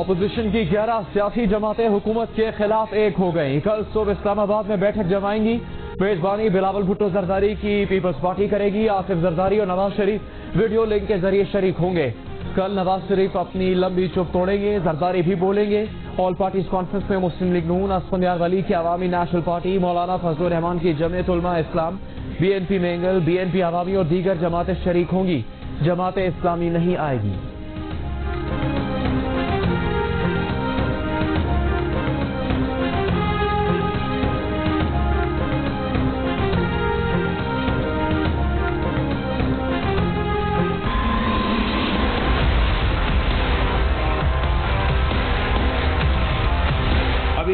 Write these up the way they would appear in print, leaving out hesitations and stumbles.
Opposition کی 11 سیاسی جماعتیں حکومت کے خلاف ایک ہو گئیں. کل صبح اسلام آباد میں بیٹھک جمائیں گی. میزبانی بلاول بھٹو زرداری کی پیپلز پارٹی کرے گی. آصف زرداری اور نواز شریف ویڈیو لنک کے ذریعے شریک ہوں گے. کل نواز شریف اپنی لمبی چپ توڑیں گے, زرداری بھی بولیں گے. آل پارٹیز کانفرنس میں مسلم لیگ نون, اسفندیار ولی کی عوامی نیشنل پارٹی, مولانا فضل الرحمان کی Jamiat Ulema Islam, B N P Mengal, B N P Awami اور دیگر جماعتیں شریک ہوں گی. جماعت اسلامی نہیں آئے گی.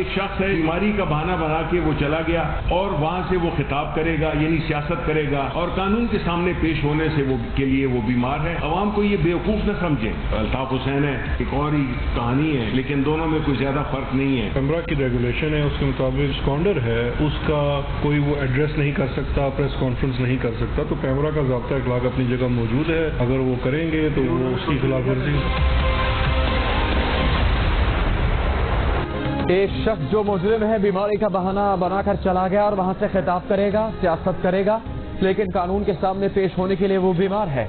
ایک شخص ہے, بیماری کا بہانہ بنا کے وہ چلا گیا اور وہاں سے وہ خطاب کرے گا, یعنی سیاست کرے گا, اور قانون کے سامنے پیش ہونے سے کے لیے وہ بیمار ہے. عوام کو یہ بیوقوف نہ سمجھے. الطاف حسین ہے, ایک اور ہی کہانی ہے, لیکن دونوں میں کوئی زیادہ فرق نہیں ہے. پیمرا کی ریگولیشن ہے, اس کے مطابق اسکانڈر ہے, اس کا کوئی وہ ایڈریس نہیں کر سکتا, پریس کانفرنس نہیں کر سکتا. تو پیمرا کا ضابطہ اخلاق اپنی جگہ موجود ہے. اگر وہ کریں گے تو وہ اس کی خلاف ورزی. ایک شخص جو مجرم ہے بیماری کا بہانہ بنا کر چلا گیا اور وہاں سے خطاب کرے گا, سیاست کرے گا, لیکن قانون کے سامنے پیش ہونے کے لیے وہ بیمار ہے.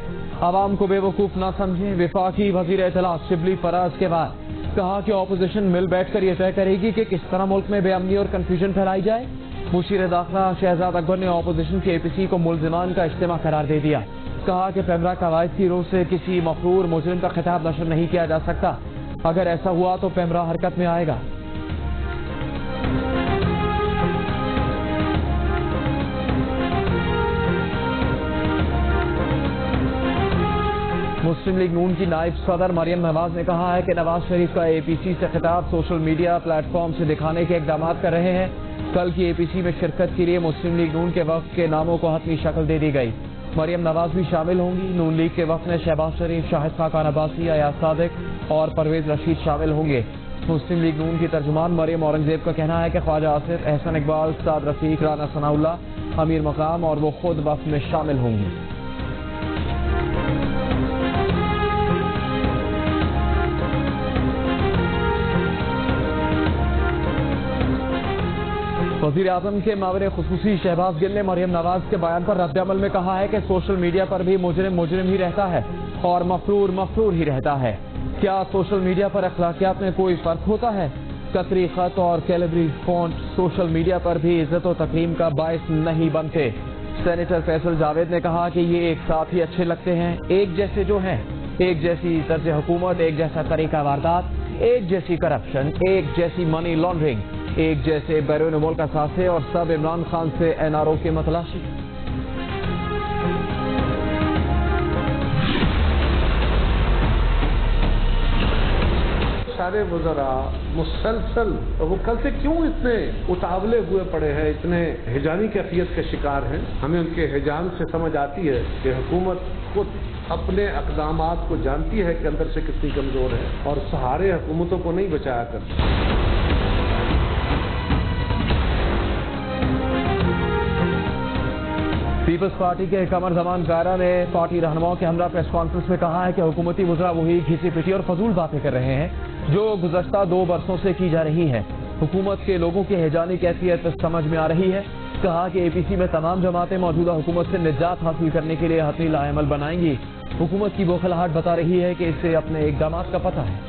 عوام کو بے وقوف نہ سمجھیں. وفاقی وزیر اطلاع شبلی فراز کے بعد کہا کہ اپوزیشن مل بیٹھ کر یہ طے کرے گی کہ کس طرح ملک میں بے امنی اور کنفیوژن پھیلائی جائے. مشیر داخلہ شہزاد اکبر نے اپوزیشن کے اے پی سی کو ملزمان کا اجتماع قرار دے دیا. کہا کہ پیمرا قواعد کی روح سے کسی مفرور مجرم کا خطاب نشر نہیں کیا جا سکتا. اگر ایسا ہوا تو پیمرا حرکت میں آئے گا. مسلم لیگ نون کی نائب صدر مریم نواز نے کہا ہے کہ نواز شریف کا اے پی سی سے خطاب سوشل میڈیا پلیٹ فارم سے دکھانے کے اقدامات کر رہے ہیں. کل کی اے پی سی میں شرکت کے لیے مسلم لیگ نون کے وفد کے ناموں کو حتمی شکل دے دی گئی. مریم نواز بھی شامل ہوں گی. نون لیگ کے وفد میں شہباز شریف, شاہد خاقان عباسی, ایاز صادق اور پرویز رشید شامل ہوں گے. مسلم لیگ نون کی ترجمان مریم اورنگزیب کا کہنا ہے کہ خواجہ آصف, احسن اقبال, سعد رفیق, رانا ثناء اللہ, امیر مقام اور وہ خود وفد میں شامل ہوں گی. وزیر اعظم کے معاون خصوصی شہباز گل نے مریم نواز کے بیان پر رد عمل میں کہا ہے کہ سوشل میڈیا پر بھی مجرم مجرم ہی رہتا ہے اور مفرور مفرور ہی رہتا ہے. کیا سوشل میڈیا پر اخلاقیات میں کوئی فرق ہوتا ہے؟ قطری خط اور کیلیبری فونٹ سوشل میڈیا پر بھی عزت و تکریم کا باعث نہیں بنتے. سینیٹر فیصل جاوید نے کہا کہ یہ ایک ساتھ ہی اچھے لگتے ہیں, ایک جیسے جو ہیں, ایک جیسی طرز حکومت, ایک جیسا طریقہ واردات, ایک جیسی کرپشن, ایک جیسی منی لانڈرنگ, ایک جیسے بیرون ملک اثاثے اور سب عمران خان سے این آر او کے متلاشی. سارے وزراء مسلسل وہ کل سے کیوں اتنے اتاولے ہوئے پڑے ہیں, اتنے ہیجانی کیفیت کے شکار ہیں؟ ہمیں ان کے ہیجان سے سمجھ آتی ہے کہ حکومت خود اپنے اقدامات کو جانتی ہے کہ اندر سے کتنی کمزور ہے اور سہارے حکومتوں کو نہیں بچایا کرتی. پیپلز پارٹی کے قمر زمان کائرہ نے پارٹی رہنماؤں کے ہمراہ پریس کانفرنس میں کہا ہے کہ حکومتی وزراء وہی گھسی پٹی اور فضول باتیں کر رہے ہیں جو گزشتہ 2 برسوں سے کی جا رہی ہیں. حکومت کے لوگوں کی ہیجانی کیفیت سمجھ میں آ رہی ہے. کہا کہ اے پی سی میں تمام جماعتیں موجودہ حکومت سے نجات حاصل کرنے کے لیے حتمی لاعمل بنائیں گی. حکومت کی بوکھلاہٹ بتا رہی ہے کہ اسے اپنے اقدامات کا پتہ ہے.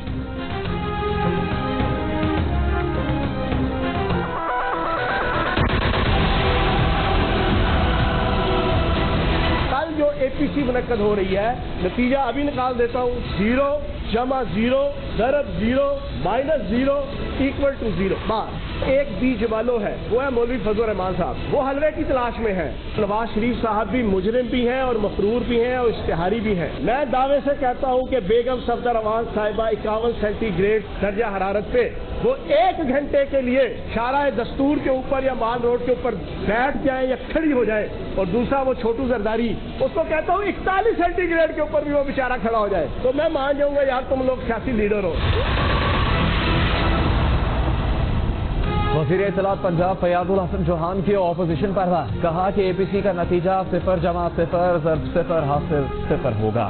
جو اے پی سی منعقد ہو رہی ہے, نتیجہ ابھی نکال دیتا ہوں. 0 جمع 0 ضرب 0 مائنس 0 ایکول ٹو 0. بات ایک بیج والو ہے, وہ ہے مولوی فضل الرحمان صاحب. وہ حلوے کی تلاش میں ہے. نواز شریف صاحب بھی مجرم بھی ہیں اور مفرور بھی ہیں اور اشتہاری بھی ہیں. میں دعوے سے کہتا ہوں کہ بیگم صفدر امان صاحبہ 51 سینٹی گریڈ درجہ حرارت پہ وہ 1 گھنٹے کے لیے شارع دستور کے اوپر یا مان روڈ کے اوپر بیٹھ جائیں یا کھڑی ہو جائے. اور دوسرا وہ چھوٹو زرداری, اس کو کہتا ہوں 41 سینٹی گریڈ کے اوپر بھی وہ بیچارہ کھڑا ہو جائے تو میں مان جاؤں گا یار تم لوگ سیاسی لیڈر ہو. وزیر اطلاعات پنجاب فیاض الحسن چوہان کی اپوزیشن پر کہا کہ اے پی سی کا نتیجہ 0 جمع 0 ضرب 0 حاصل 0 ہوگا.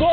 2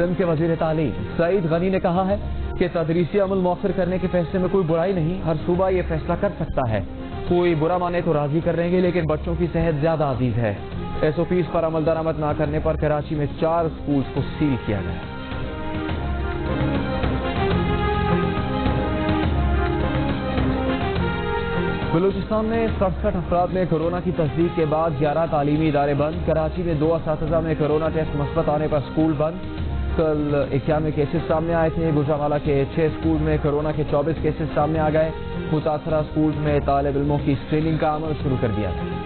سندھ کے وزیر تعلیم سعید غنی نے کہا ہے کہ تدریسی عمل مؤخر کرنے کے فیصلے میں کوئی برائی نہیں، ہر صوبہ یہ فیصلہ کر سکتا ہے، کوئی برا مانے تو راضی کر لیں گے، لیکن بچوں کی صحت زیادہ عزیز ہے۔ ایس او پیز پر عمل درآمد نہ کرنے پر کراچی میں 4 اسکولز کو سیل کیا گیا۔ بلوچستان میں 67 افراد میں کورونا کی تصدیق کے بعد 11 تعلیمی ادارے بند۔ کراچی میں 2 اساتذہ میں کورونا ٹیسٹ مثبت آنے پر اسکول بند۔ کل 91 کیسز سامنے آئے تھے۔ گوجرانوالہ کے 6 اسکول میں کورونا کے 24 کیسز سامنے آ گئے۔ متاثرہ اسکول میں طالب علموں کی اسکریننگ کا عمل شروع کر دیا گیا۔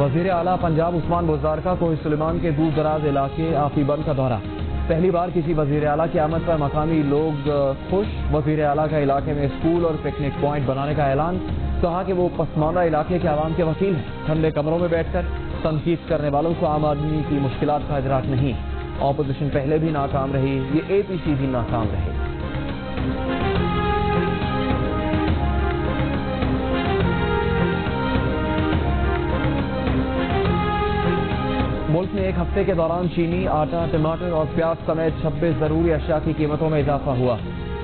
وزیر اعلیٰ پنجاب عثمان بزدار کا کوہ سلیمان کے دور دراز علاقے آفی بند کا دورہ۔ پہلی بار کسی وزیر اعلیٰ کی آمد پر مقامی لوگ خوش۔ وزیر اعلیٰ کا علاقے میں اسکول اور پکنک پوائنٹ بنانے کا اعلان۔ کہا کہ وہ پسماندہ علاقے کے عوام کے وکیل ہیں۔ ٹھنڈے کمروں میں بیٹھ کر تنقید کرنے والوں کو عام آدمی کی مشکلات کا ادراک نہیں۔ اپوزیشن پہلے بھی ناکام رہی، یہ اے پی سی بھی ناکام رہے۔ ملک میں ایک ہفتے کے دوران چینی، آٹا، ٹماٹر اور پیاز سمیت 26 ضروری اشیاء کی قیمتوں میں اضافہ ہوا۔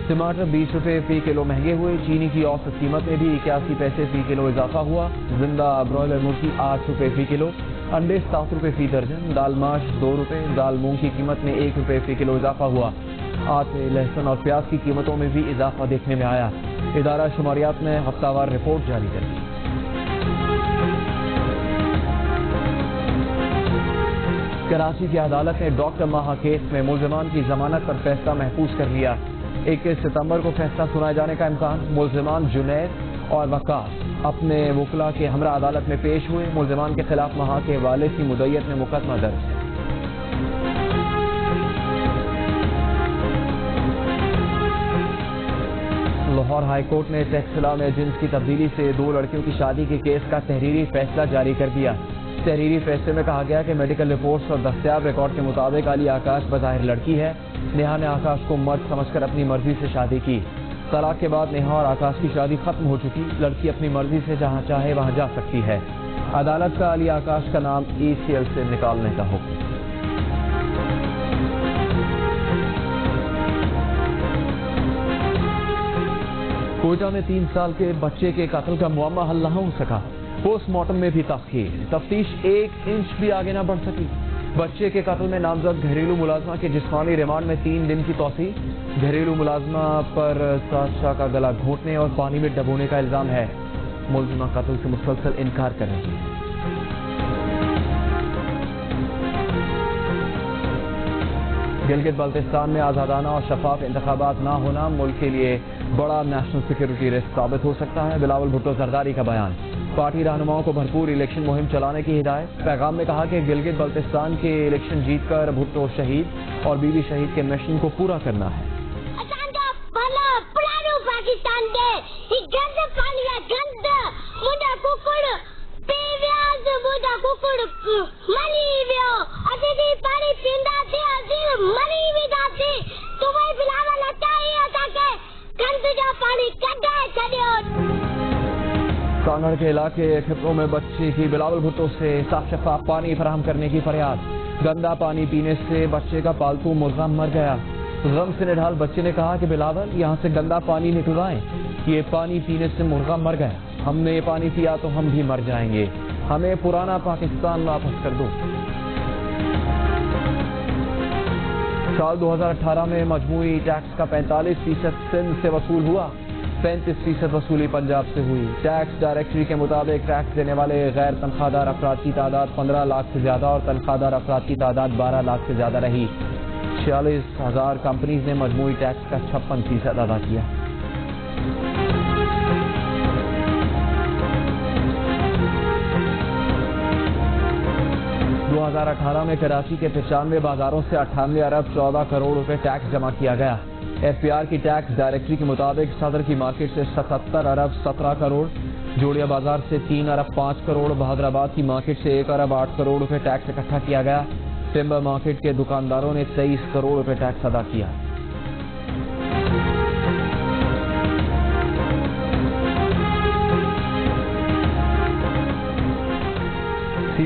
ٹماٹر 20 روپے فی کلو مہنگے ہوئے۔ چینی کی اوسط قیمت میں بھی 81 پیسے فی کلو اضافہ ہوا۔ زندہ برائلر مرغی 8 روپے فی کلو، انڈے 7 روپے فی درجن، دال ماش 2 روپے، دال مونگ کی قیمت میں 1 روپے فی کلو اضافہ ہوا۔ آٹے، لہسن اور پیاز کی قیمتوں میں بھی اضافہ دیکھنے میں آیا۔ ادارہ شماریات نے ہفتہ وار رپورٹ جاری کر دی۔ کراچی کی عدالت نے ڈاکٹر ماہا کیس میں ملزمان کی ضمانت پر فیصلہ محفوظ کر لیا۔ 21 ستمبر کو فیصلہ سنائے جانے کا امکان۔ ملزمان جنید اور وقاص اپنے وکلاء کے ہمراہ عدالت میں پیش ہوئے۔ ملزمان کے خلاف ماہا کے والد کی مدعیت میں مقدمہ درج ہے۔ لاہور ہائی کورٹ نے ٹیکس لا میں جنس کی تبدیلی سے 2 لڑکیوں کی شادی کے کیس کا تحریری فیصلہ جاری کر دیا۔ تحریری فیصلے میں کہا گیا کہ میڈیکل رپورٹس اور دستیاب ریکارڈ کے مطابق علی آکاش بظاہر لڑکی ہے۔ نیہا نے آکاش کو مرد سمجھ کر اپنی مرضی سے شادی کی۔ طلاق کے بعد نیہا اور آکاش کی شادی ختم ہو چکی۔ لڑکی اپنی مرضی سے جہاں چاہے وہاں جا سکتی ہے۔ عدالت کا علی آکاش کا نام ECL سے نکالنے کا حکم۔ کوئٹہ میں 3 سال کے بچے کے قتل کا معمہ حل نہ ہو سکا۔ پوسٹ مارٹم میں بھی تاخیر، تفتیش 1 انچ بھی آگے نہ بڑھ سکی۔ بچے کے قتل میں نامزد گھریلو ملازمہ کے جسمانی ریمانڈ میں 3 دن کی توسیع۔ گھریلو ملازمہ پر سادشاہ کا گلا گھونٹنے اور پانی میں ڈبونے کا الزام ہے۔ ملزمہ قتل سے مسلسل انکار کر رہی ہے۔ گلگت بلتستان میں آزادانہ اور شفاف انتخابات نہ ہونا ملک کے لیے بڑا نیشنل سیکیورٹی رسک ثابت ہو سکتا ہے۔ بلاول بھٹو زرداری کا بیان۔ پارٹی رہنماؤں کو بھرپور الیکشن مہم چلانے کی ہدایت۔ پیغام میں کہا کہ گلگت بلتستان کے الیکشن جیت کر بھٹو شہید اور بی بی شہید کے مشن کو پورا کرنا ہے۔ کانگڑ کے علاقے کھپروں میں بچے کی بلاول بھٹو سے صاف شفاف پانی فراہم کرنے کی فریاد۔ گندا پانی پینے سے بچے کا پالتو مرغا مر گیا۔ غم سے نڈھال بچے نے کہا کہ بلاول یہاں سے گندا پانی نکلوائیں، یہ پانی پینے سے مرغا مر گیا، ہم نے یہ پانی پیا تو ہم بھی مر جائیں گے، ہمیں پرانا پاکستان واپس کر دو۔ سال 2018 میں مجموعی ٹیکس کا 45% سندھ سے وصول ہوا، 35% وصولی پنجاب سے ہوئی۔ ٹیکس ڈائریکٹری کے مطابق ٹیکس دینے والے غیر تنخواہ دار افراد کی تعداد 15 لاکھ سے زیادہ اور تنخواہ دار افراد کی تعداد 12 لاکھ سے زیادہ رہی۔ 46,000 کمپنیز نے مجموعی ٹیکس کا 56% ادا کیا۔ دو 2018 میں کراچی کے 95 بازاروں سے 98 ارب 14 کروڑ روپے ٹیکس جمع کیا گیا۔ FPR کی ٹیکس ڈائریکٹری کے مطابق صدر کی مارکیٹ سے 77 ارب 17 کروڑ، جوڑیا بازار سے 3 ارب 5 کروڑ، بہادر آباد کی مارکیٹ سے 1 ارب 8 کروڑ روپے ٹیکس اکٹھا کیا گیا۔ ٹمبر مارکیٹ کے دکانداروں نے 23 کروڑ روپے ٹیکس ادا کیا۔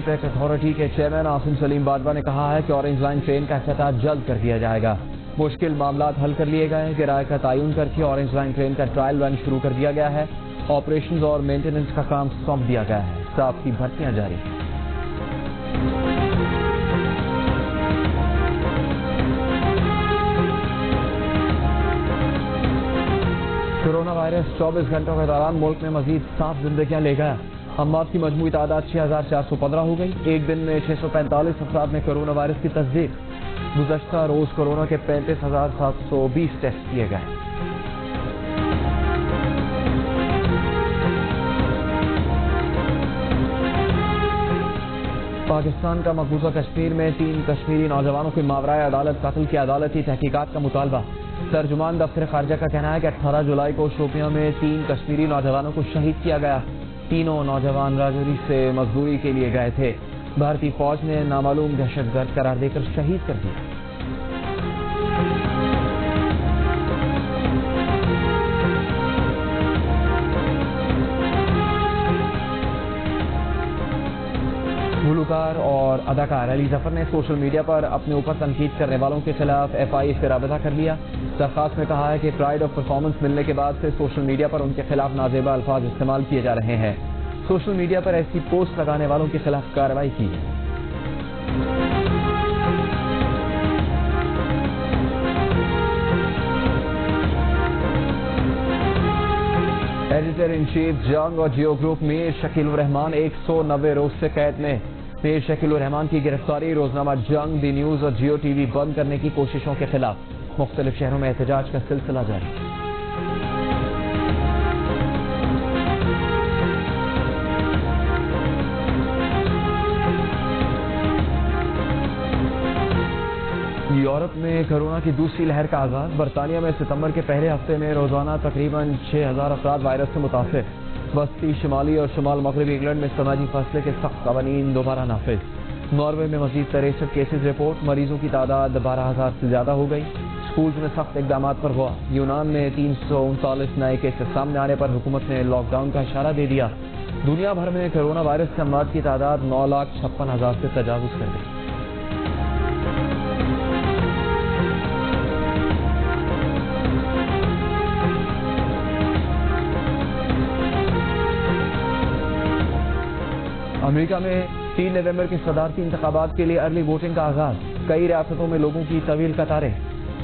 پیک اتھارٹی کے چیئرمین عاصم سلیم باجوہ نے کہا ہے کہ اورنج لائن ٹرین کا افتتاح جلد کر دیا جائے گا. مشکل معاملات حل کر لیے گئے. کرایہ کا تعین کر کے اورنج لائن ٹرین کا ٹرائل رن شروع کر دیا گیا ہے. آپریشنز اور مینٹیننس کا کام سونپ دیا گیا ہے. اسٹاف کی بھرتیاں جاری. کورونا وائرس 24 گھنٹوں کے دوران ملک میں مزید 7 زندگیاں لے گیا. اموات کی مجموعی تعداد 6415 ہو گئی. ایک دن میں 645 افراد میں کورونا وائرس کی تصدیق. گزشتہ روز کورونا کے 35,720 ٹیسٹ کیے گئے. پاکستان کا مقبوضہ کشمیر میں 3 کشمیری نوجوانوں کے ماورائے عدالت قتل کی عدالتی تحقیقات کا مطالبہ. ترجمان دفتر خارجہ کا کہنا ہے کہ 18 جولائی کو شوپیاں میں 3 کشمیری نوجوانوں کو شہید کیا گیا. تینوں نوجوان راجوری سے مزدوری کے لیے گئے تھے. بھارتی فوج نے نامعلوم دہشت گرد قرار دے کر شہید کر دیا. گلوکار اور اداکار علی ظفر نے سوشل میڈیا پر اپنے اوپر تنقید کرنے والوں کے خلاف FIA سے رابطہ کر لیا. درخواست میں کہا ہے کہ پرائڈ آف پرفارمنس ملنے کے بعد سے سوشل میڈیا پر ان کے خلاف نازیبا الفاظ استعمال کیے جا رہے ہیں. سوشل میڈیا پر ایسی پوسٹ لگانے والوں کے خلاف کارروائی کی ہے. ایڈیٹر ان چیف جنگ اور جیو گروپ میر شکیل الرحمان 190 روز سے قید میں. میر شکیل الرحمان کی گرفتاری روزنامہ جنگ، دی نیوز اور جیو ٹی وی بند کرنے کی کوششوں کے خلاف. مختلف شہروں میں احتجاج کا سلسلہ جاری. یورپ میں کورونا کی دوسری لہر کا آغاز. برطانیہ میں ستمبر کے پہلے ہفتے میں روزانہ تقریباً 6000 افراد وائرس سے متاثر. وسطی شمالی اور شمال مغربی انگلینڈ میں سماجی فاصلے کے سخت قوانین دوبارہ نافذ. ناروے میں مزید 63 کیسز رپورٹ. مریضوں کی تعداد 12000 سے زیادہ ہو گئی. اسکولز میں سخت اقدامات پر غور. یونان میں 339 نئے کیسز سامنے آنے پر حکومت نے لاک ڈاؤن کا اشارہ دے دیا. دنیا بھر میں کورونا وائرس سے اموات کی تعداد 9,56,000 سے تجاوز کر گئی. امریکہ میں 3 نومبر کے صدارتی انتخابات کے لیے ارلی ووٹنگ کا آغاز. کئی ریاستوں میں لوگوں کی طویل قطاریں.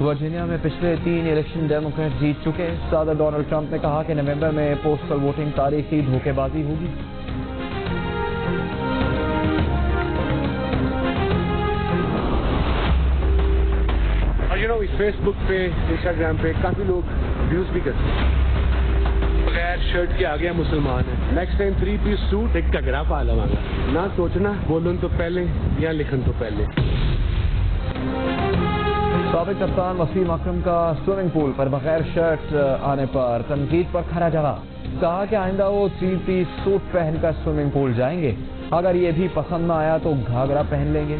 ورجینیا میں پچھلے 3 الیکشن ڈیموکریٹ جیت چکے. صدر ڈونلڈ ٹرمپ نے کہا کہ نومبر میں پوسٹل ووٹنگ تاریخی دھوکے بازی ہوگی. فیس بک پہ انسٹاگرام پہ کافی لوگ ویوز بھی کرتے ہیں. بغیر شرٹ کے آ گیا مسلمان ہے. نیکسٹ ٹائم 3 پیس سوٹ ایک تگڑا پا لواں گا. نہ سوچنا بولن تو پہلے یا لکھن تو پہلے. سابق کپتان وسیم اکرم کا سوئمنگ پول پر بغیر شرٹ آنے پر تنقید پر کھڑا جواب. کہا کہ آئندہ وہ 3 پیس سوٹ پہن کر سوئمنگ پول جائیں گے. اگر یہ بھی پسند نہ آیا تو گھاگرا پہن لیں گے.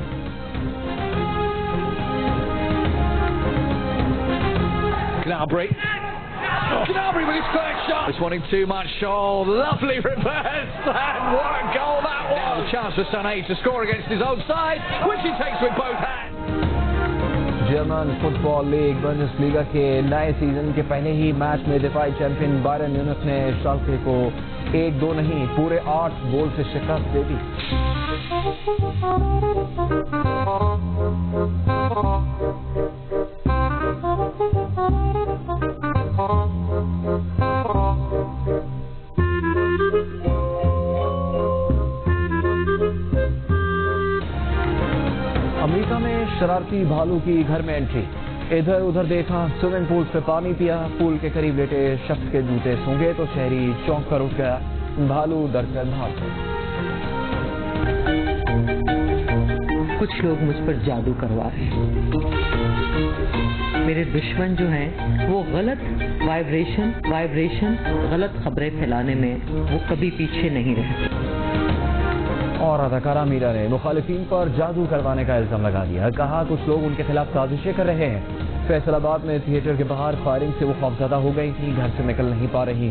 Gnabry with his first shot. It's wanting too much. Shaw, lovely reverse. And what a goal that was. Now the chance for Sané to score against his own side, which he takes with both hands. German football league Bundesliga کے نئے season کے پہلے ہی match میں دفاعی champion Byron Munich نے شالکے کو 1-2 نہیں پورے 8 گول سے شکست دے دی. امریکہ میں شرارتی بھالو کی گھر میں انٹری. ادھر ادھر دیکھا، سوئمنگ پول سے پانی پیا، پول کے قریب لیٹے شخص کے جوتے سونگے تو شہری چونک کر اٹھ گیا. بھالو ڈر کر بھاگ گئے. کچھ لوگ مجھ پر جادو کروا رہے ہیں. میرے دشمن جو ہیں وہ غلط وائبریشن غلط خبریں پھیلانے میں وہ کبھی پیچھے نہیں رہتے. اور اداکارہ میرا نے مخالفین پر جادو کروانے کا الزام لگا دیا. کہا کچھ لوگ ان کے خلاف سازشیں کر رہے ہیں. فیصل آباد میں تھیٹر کے باہر فائرنگ سے وہ خوفزدہ ہو گئی تھی، گھر سے نکل نہیں پا رہی.